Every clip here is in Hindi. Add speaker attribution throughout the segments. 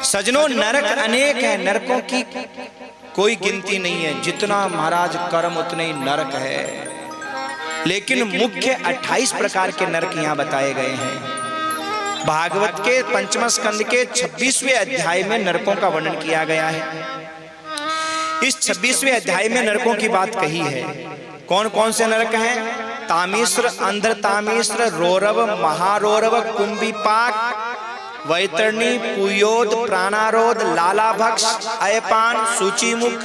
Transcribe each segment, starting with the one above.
Speaker 1: सजनों, नरक अनेक है, नरकों की कोई गिनती नहीं है। जितना महाराज कर्म उतने ही नरक है, लेकिन मुख्य 28 प्रकार के नरक यहाँ बताए गए हैं। भागवत के 5वें स्कंद के 26वें अध्याय में नरकों का वर्णन किया गया है। इस 26वें अध्याय में नरकों की बात कही है। कौन कौन से नरक हैं? तामिश्र, अंध्र तामिश्र, रोरव, महारोरव, कुंभीपाक, वैतरणी, पुयोद, प्राणारोध, लालाभक्ष, अयपान, सूचीमुख,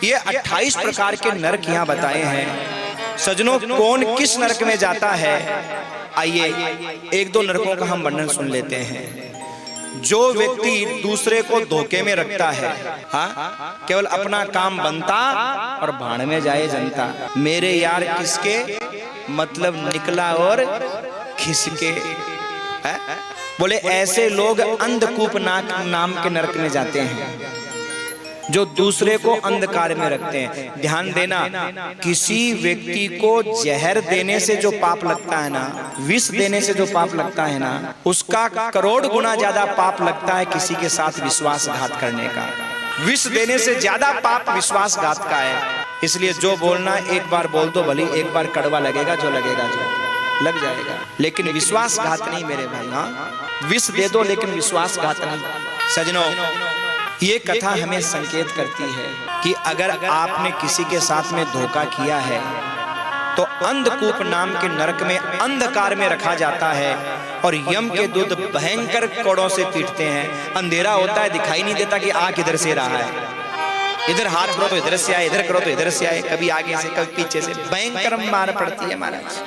Speaker 1: ये 28 प्रकार के नरक यहाँ बताए हैं। सजनों, कौन किस नरक में जाता है, आइए एक दो नरकों का हम वर्णन सुन लेते हैं। जो व्यक्ति दूसरे को धोखे में रखता है, हाँ, केवल अपना काम बनता और भाड़ में जाए जनता। मेरे यार किसके मतलब निकला और खिसके, है? बोले ऐसे लोग अंधकूप नाम के नरक में जाते हैं, जो दूसरे को अंधकार में रखते हैं। ध्यान देना, किसी व्यक्ति को जहर देने से जो पाप लगता है ना, विष देने से जो पाप लगता है ना, उसका करोड़ गुना ज्यादा पाप लगता है किसी के साथ विश्वासघात करने का। विष देने से ज्यादा पाप विश्वासघात का है। इसलिए जो बोलना एक बार बोल दो, भले एक बार कड़वा लगेगा, जो लगेगा जो लग जाएगा, लेकिन विश्वासघात नहीं मेरे भाई। हाँ, विष दे दो लेकिन विश्वासघात नहीं। सजनों, ये कथा हमें संकेत करती है कि अगर आपने किसी के साथ में धोखा किया है तो अंधकूप नाम के नरक में अंधकार में रखा जाता है और यम के दूत भयंकर कोड़ों से पीटते हैं। अंधेरा होता है, दिखाई नहीं देता कि आग इधर से रहा है। इधर हाथ करो तो इधर से आए, इधर करो तो इधर से आए, कभी आगे से कभी पीछे से, भयंकर मार पड़ती है महाराज।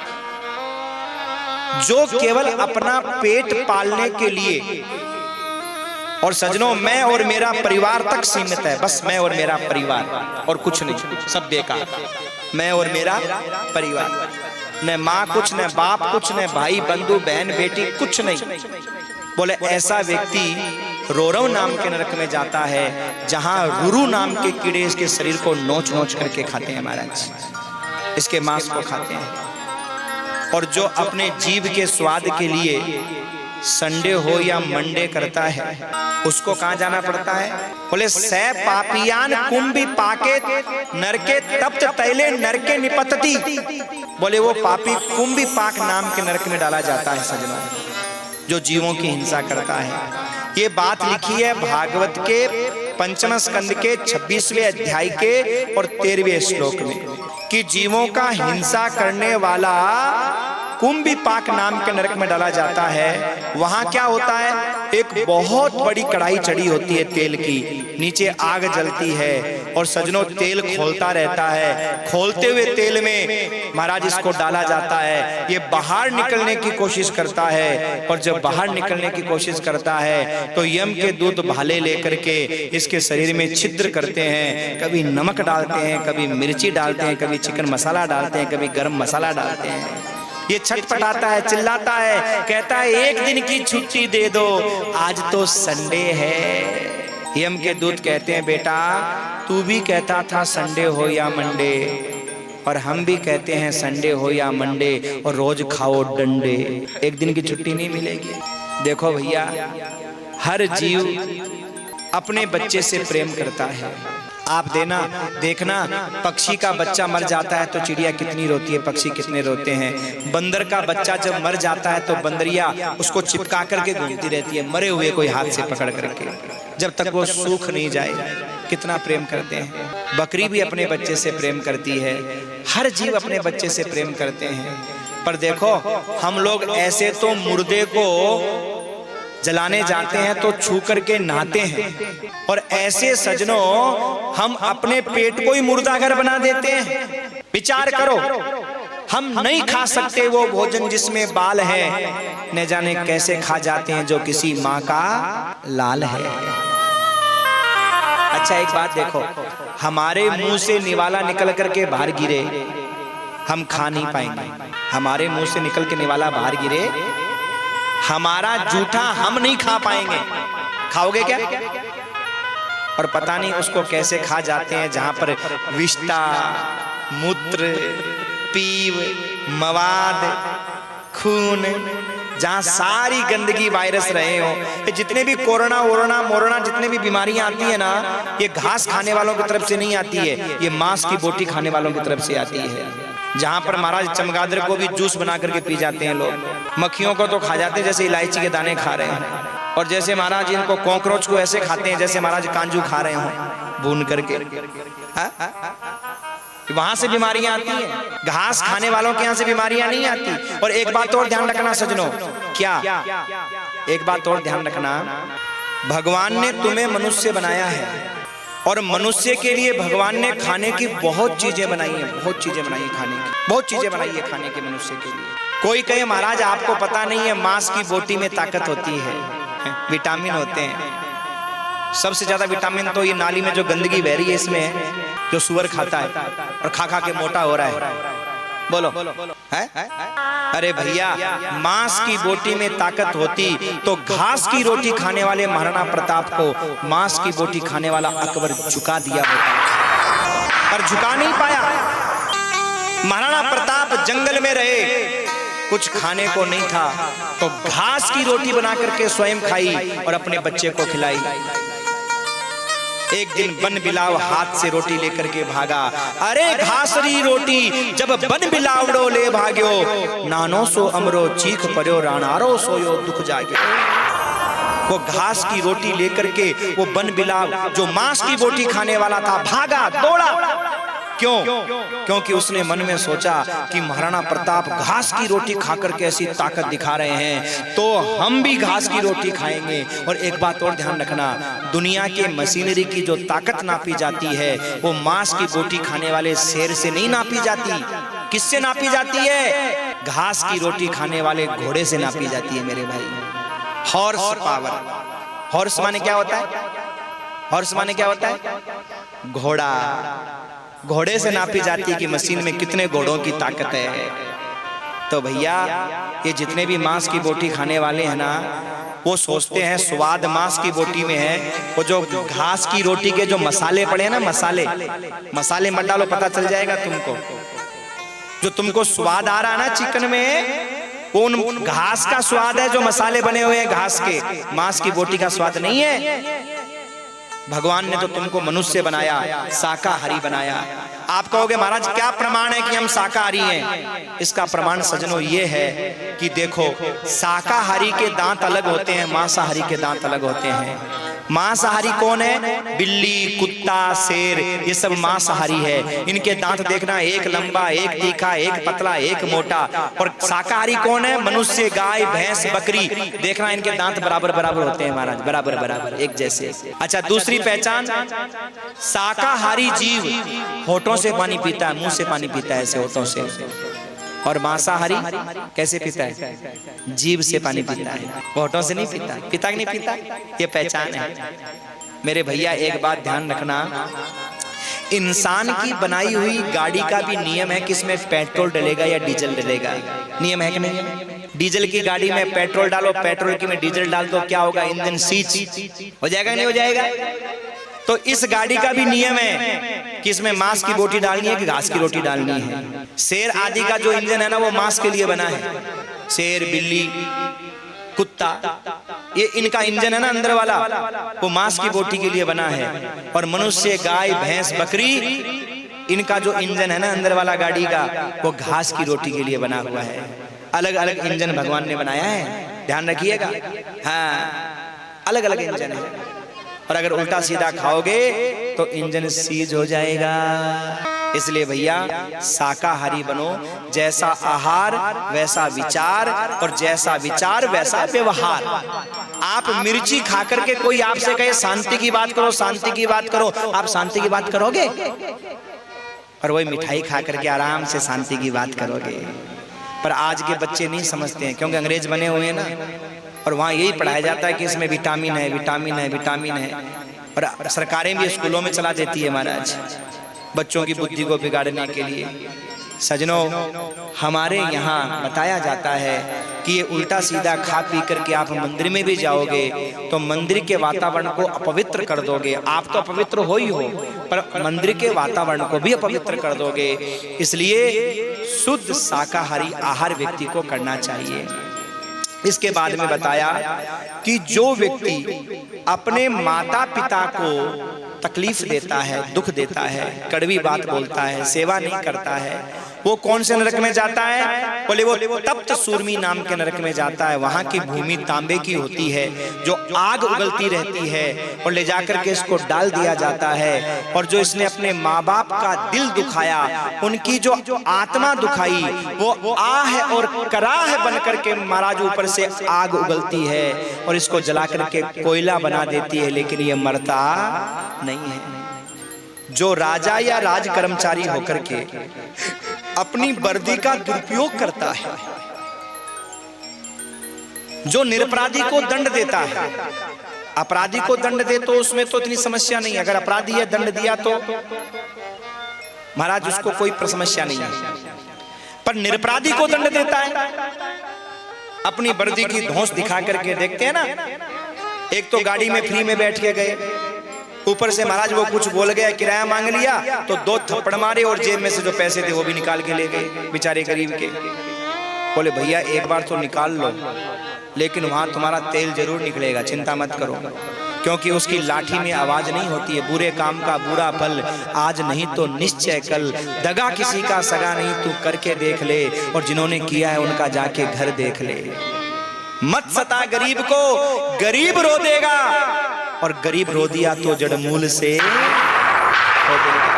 Speaker 1: जो केवल अपना पेट पालने के लिए, और सजनों मैं और मेरा परिवार तक सीमित है, बस मैं और मेरा परिवार और कुछ नहीं, सब बेकार। मैं और मेरा परिवार, न माँ कुछ, न बाप कुछ, न भाई बंधु बहन बेटी कुछ नहीं। बोले ऐसा व्यक्ति रोरव नाम के नरक में जाता है, जहां रुरु नाम के कीड़े इसके शरीर को नोच नोच करके खाते हैं महाराज, इसके मांस को खाते हैं। और जो अपने जीव के स्वाद के लिए संडे हो या मंडे करता है, उसको कहां जाना पड़ता है? बोले सै पापियान कुंभी पाके नरके तप्त तैले नरके निपतती। बोले वो पापी कुंभी पाक नाम के नरक में डाला जाता है सजनों, जो जीवों की हिंसा करता है। ये बात लिखी है भागवत के 5वें स्कंद के 26वें अध्याय के और 13वें श्लोक में, कि जीवों का हिंसा करने वाला कुंभीपाक नाम के नरक में डाला जाता है। वहां क्या होता है? एक बहुत बड़ी कढ़ाई चढ़ी होती है तेल की, नीचे आग जलती है और सजनों तेल खोलता रहता है। खोलते हुए तेल में महाराज इसको डाला जाता है। ये बाहर निकलने की कोशिश करता है, और जब बाहर निकलने की कोशिश करता है तो यम के दूत भाले लेकर के इसके शरीर में छिद्र करते हैं। कभी नमक डालते हैं, कभी मिर्ची डालते हैं, कभी चिकन मसाला डालते हैं, कभी गरम मसाला डालते हैं। ये छटपटाता है, चिल्लाता है, कहता है एक दिन की छुट्टी दे दो, आज तो संडे है। यम के दूत कहते हैं बेटा तू भी कहता था संडे हो या मंडे, और हम भी कहते हैं संडे हो या मंडे, और रोज खाओ डंडे, एक दिन की छुट्टी नहीं मिलेगी। देखो भैया, हर जीव अपने बच्चे से प्रेम करता है। आप देखना पक्षी का बच्चा मर जाता है तो चिड़िया कितनी रोती है, पक्षी कितने रोते हैं। बंदर का बच्चा जब मर जाता है तो बंदरिया उसको चिपका करके घूमती रहती है, मरे हुए कोई हाथ से पकड़ करके, जब तक वो सूख नहीं जाए। कितना प्रेम करते हैं। बकरी भी अपने बच्चे से प्रेम करती है, हर जीव अपने बच्चे से प्रेम करते हैं। पर देखो हम लोग ऐसे तो मुर्दे को जलाने जाते हैं तो छू करके नहाते हैं, और ऐसे सजनों हम अपने पेट को ही मुर्दा घर बना देते हैं। विचार करो, हम नहीं खा सकते वो भोजन जिसमें बाल है, न जाने कैसे खा जाते हैं जो किसी माँ का लाल है। अच्छा एक बात देखो, हमारे मुंह से निवाला निकल करके बाहर गिरे, हम खा नहीं पाएंगे। हमारे मुंह से निकल के निवाला बाहर गिरे, हमारा जूठा हम नहीं खा पाएंगे। खाओगे क्या? और पता नहीं उसको कैसे खा जाते हैं, जहां पर विष्टा, मूत्र, पीव, मवाद, खून, जहां सारी गंदगी वायरस रहे हो, ये जितने भी कोरोना वोरोना मोरोना जितने भी बीमारियां आती है ना, ये घास खाने वालों की तरफ से नहीं आती है, ये मांस की बोटी खाने वालों की तरफ से आती है। जहां पर महाराज चमगादड़ को भी जूस बना करके पी जाते हैं लोग, मक्खियों को तो खा जाते हैं जैसे इलायची के दाने खा रहे हैं, और जैसे महाराज इनको कॉकरोच को ऐसे खाते हैं जैसे महाराज कांजू खा रहे हो भून करके। वहां से बीमारियां आती हैं, घास खाने वालों के यहाँ से बीमारियां नहीं आती। और एक बात और ध्यान रखना सजनों, क्या एक बात और ध्यान रखना, भगवान ने तुम्हें मनुष्य बनाया है और मनुष्य के लिए भगवान ने खाने की बहुत चीजें बनाई है, बहुत चीजें बनाई है खाने की, बहुत चीजें बनाई है खाने के मनुष्य के लिए। कोई कहे महाराज आपको पता नहीं है मांस की बोटी में ताकत होती है, विटामिन होते हैं। सबसे ज्यादा विटामिन तो ये नाली में जो गंदगी बह रही है इसमें है, जो सुअर खाता है और खा खा के मोटा हो रहा है, बोलो है? अरे भैया मांस की बोटी में ताकत होती तो घास की रोटी खाने वाले महाराणा प्रताप को मांस की बोटी खाने वाला अकबर झुका दिया होता, पर झुका नहीं पाया। महाराणा प्रताप जंगल में रहे, कुछ खाने को नहीं था तो घास की रोटी बना करके स्वयं खाई और अपने बच्चे को खिलाई। एक दिन बन बिलाव हाथ से रोटी लेकर के भागा, अरे घासरी रोटी जब बन बिलावड़ो ले भाग्यो, नानो सो अमरो चीख पर्यो राणारो सोयो दुख जाग्यो। वो घास की रोटी लेकर के वो बन बिलाव जो मांस की बोटी खाने वाला था भागा दौड़ा। क्यों? क्योंकि उसने मन में सोचा कि महाराणा प्रताप घास की रोटी खाकर के ऐसी ताकत दिखा रहे हैं तो हम भी घास की रोटी खाएंगे। और एक बात और ध्यान रखना, दुनिया के मशीनरी की जो ताकत नापी जाती है वो मांस की बोटी खाने वाले शेर से नहीं नापी जाती। किससे नापी जाती है? घास की रोटी खाने वाले घोड़े से नापी जाती है मेरे भाई। Horse power. हॉर्स माने क्या होता है? हॉर्स माने क्या होता है? घोड़ा। घोड़े से नापी जाती है कि मशीन में कितने घोड़ों की ताकत है। तो भैया ये जितने भी मांस की बोटी खाने वाले हैं ना, वो सोचते हैं स्वाद मांस की बोटी में है, वो जो घास की रोटी के जो मसाले पड़े हैं ना, मसाले मत डालो, पता चल जाएगा तुमको। जो तुमको स्वाद आ रहा है ना चिकन में, वो उन घास का स्वाद है जो मसाले बने हुए हैं घास के, मांस की बोटी का स्वाद नहीं है। भगवान ने तो तुमको मनुष्य बनाया, शाकाहारी बनाया। आप कहोगे महाराज क्या प्रमाण है कि हम शाकाहारी हैं? इसका प्रमाण सजनों ये है कि देखो, शाकाहारी के दांत अलग होते हैं, मांसाहारी के दांत अलग होते हैं। मांसाहारी कौन है? बिल्ली, कुत्ता, शेर, ये सब मांसाहारी है। इनके दांत देखना, एक लंबा, एक तीखा, एक पतला, एक मोटा। और शाकाहारी कौन है? मनुष्य, गाय, भैंस, बकरी, देखना इनके दांत बराबर बराबर होते हैं महाराज, बराबर बराबर एक जैसे। अच्छा, दूसरी पहचान, शाकाहारी जीव होठों से पानी पीता है, मुंह से पानी पीता है, ऐसे होठों से। और मांसाहारी कैसे पीता है? जीभ से पानी पीता है, होठों से नहीं पीता। पीता कि नहीं पीता? ये पहचान है मेरे भैया। एक बात ध्यान रखना, इंसान की बनाई हुई गाड़ी का भी नियम है कि इसमें पेट्रोल डलेगा या डीजल डलेगा। नियम है कि नहीं? डीजल की गाड़ी में पेट्रोल डालो, पेट्रोल की में डीजल डाल दो, क्या होगा? इंजन सीज हो जाएगा, नहीं हो जाएगा? तो इस गाड़ी का भी नियम है कि इसमें मांस की बोटी डालनी है कि घास की रोटी डालनी है। शेर आदि का जो इंजन है ना, वो मांस के लिए बना है। शेर, बिल्ली, कुत्ता, ये इनका इंजन है ना अंदर वाला, वो मांस की बोटी के लिए बना है। और मनुष्य, गाय, भैंस, बकरी, इनका जो इंजन है ना अंदर वाला गाड़ी का, वो घास की रोटी के लिए बना हुआ है। अलग अलग इंजन भगवान ने बनाया है, ध्यान रखिएगा। हाँ, अलग अलग इंजन है। और अगर उल्टा सीधा खाओगे तो इंजन सीज हो जाएगा। इसलिए भैया शाकाहारी बनो। जैसा आहार वैसा विचार, और जैसा विचार वैसा व्यवहार। आप मिर्ची खा करके कोई आपसे कहे शांति की बात करो, शांति की बात करो, आप शांति की बात करोगे? और वही मिठाई खा करके आराम से शांति की बात करोगे। पर आज के बच्चे नहीं समझते हैं, क्योंकि अंग्रेज बने हुए हैं ना, और वहाँ यही पढ़ाया जाता है कि इसमें विटामिन है, विटामिन है, विटामिन है। और सरकारें भी स्कूलों में चला देती है महाराज, बच्चों की बुद्धि को बिगाड़ने के लिए। सजनों, हमारे यहाँ बताया जाता है कि ये उल्टा सीधा खा पी करके आप मंदिर में भी जाओगे तो मंदिर के वातावरण को अपवित्र कर दोगे। आप तो अपवित्र हो ही हो, पर मंदिर के वातावरण को भी अपवित्र कर दोगे। इसलिए शुद्ध शाकाहारी आहार व्यक्ति को करना चाहिए। इसके बाद में बताया कि जो व्यक्ति अपने माता पिता को तकलीफ देता है, दुख देता है, कड़वी बात बोलता है, सेवा नहीं करता है, वो कौन से नरक में जाता है? बोले वो तप्त सूर्मी नाम के नरक में जाता है। वहां की भूमि तांबे की होती है, जो आग उगलती रहती है, और ले जाकर के इसको डाल दिया जाता है। और जो इसने अपने माँ बाप का दिल दुखाया, उनकी जो आत्मा दुखाई, वो आह और कराह बन करके महाराज ऊपर से आग उगलती है और इसको जला करके कोयला बना देती है, लेकिन ये मरता नहीं है। जो राजा या राज कर्मचारी होकर के अपनी वर्दी का दुरुपयोग करता है, जो निरपराधी को दंड देता है, अपराधी को दंड दे तो उसमें तो इतनी समस्या नहीं, अगर अपराधी है दंड दिया तो महाराज उसको कोई समस्या नहीं है, पर निरपराधी को दंड देता है, अपनी वर्दी की धौंस दिखा करके देखते हैं ना। एक तो गाड़ी में फ्री में बैठ के गए, ऊपर से महाराज वो कुछ बोल गया, किराया मांग लिया तो 2 थप्पड़ मारे और जेब में से जो पैसे थे वो भी निकाल के ले गए बेचारे गरीब के। बोले भैया एक बार तो निकाल लो, लेकिन वहां तुम्हारा तेल जरूर निकलेगा, चिंता मत करो, क्योंकि उसकी लाठी में आवाज नहीं होती है, बुरे काम का बुरा फल आज नहीं तो निश्चय कल, दगा किसी का सगा नहीं तू करके देख ले, और जिन्होंने किया है उनका जाके घर देख ले। मत सता गरीब को, गरीब रो देगा, और गरीब रो दिया तो जड़मूल से हो देगा।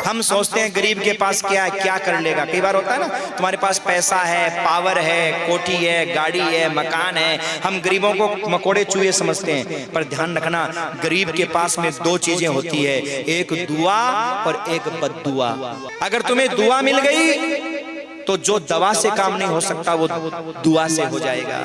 Speaker 1: हम सोचते हैं गरीब के पास क्या है, क्या कर लेगा। कई बार होता है ना, तुम्हारे पास पैसा है, पावर है, कोठी है, गाड़ी है, मकान है, हम गरीबों को मकोड़े चूहे समझते हैं। पर ध्यान रखना, गरीब के पास में 2 चीजें होती है, एक दुआ और एक बद्दुआ। अगर तुम्हें दुआ मिल गई तो जो दवा से काम नहीं हो सकता वो दुआ से हो जाएगा,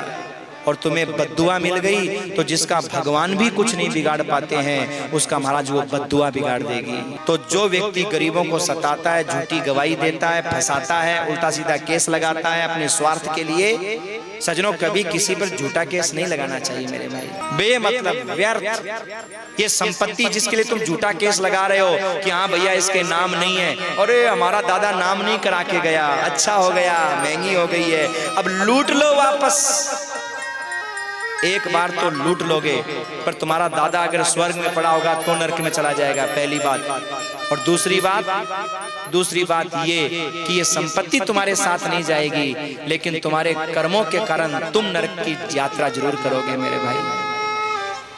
Speaker 1: और तुम्हें बद्दुआ मिल गई तो जिसका भगवान भी कुछ नहीं बिगाड़ पाते हैं, उसका महाराज वो बद्दुआ बिगाड़ देगी। तो जो व्यक्ति गरीबों को सताता है, झूठी गवाही देता है, फंसाता है, उल्टा सीधा केस लगाता है अपने स्वार्थ के लिए, सजनों कभी किसी पर झूठा केस नहीं लगाना चाहिए मेरे भाई, बेमतलब व्यर्थ। ये संपत्ति जिसके लिए तुम झूठा केस लगा रहे हो कि हाँ भैया इसके नाम नहीं है, अरे हमारा दादा नाम नहीं करा के गया, अच्छा हो गया, महंगी हो गई है, अब लूट लो वापस। एक बार तो लूट लोगे, पर तुम्हारा दादा अगर स्वर्ग में पड़ा होगा तो नरक में चला जाएगा, पहली बात। और दूसरी बात ये कि ये संपत्ति तुम्हारे साथ नहीं जाएगी, लेकिन तुम्हारे कर्मों के कारण तुम नरक की यात्रा जरूर करोगे मेरे भाई।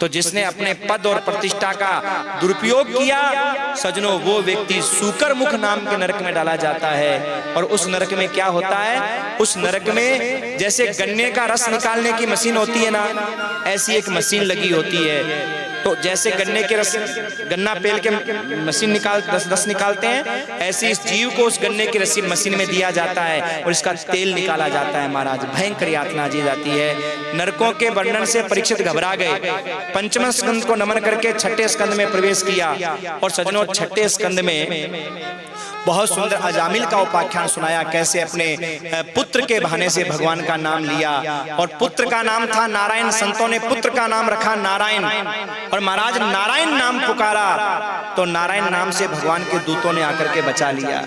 Speaker 1: तो जिसने अपने पद और प्रतिष्ठा का दुरुपयोग किया, सजनों, वो व्यक्ति सूकर मुख नाम के नरक में डाला जाता है। और उस नरक में क्या होता है? उस नरक में जैसे गन्ने का रस निकालने की मशीन होती है ना, ऐसी एक मशीन लगी होती है। तो जैसे गन्ने के रस, गन्ना पेल के मशीन रस निकालते हैं, ऐसे इस जीव को उस गन्ने की रसी मशीन में दिया जाता है और इसका तेल निकाला जाता है। महाराज भयंकर यातना दी जाती है। नरकों के वर्णन से परीक्षित घबरा गए, 5वें स्कंद को नमन करके 6ठे स्कंद में प्रवेश किया। और सजनों, 6ठे स्कंद में बहुत सुंदर अजामिल का उपाख्यान सुनाया, कैसे अपने पुत्र के बहाने से भगवान का नाम लिया, और पुत्र का नाम था नारायण। संतों ने पुत्र का नाम रखा नारायण, और महाराज नारायण नाम पुकारा तो नारायण नाम से भगवान के दूतों ने आकर के बचा लिया।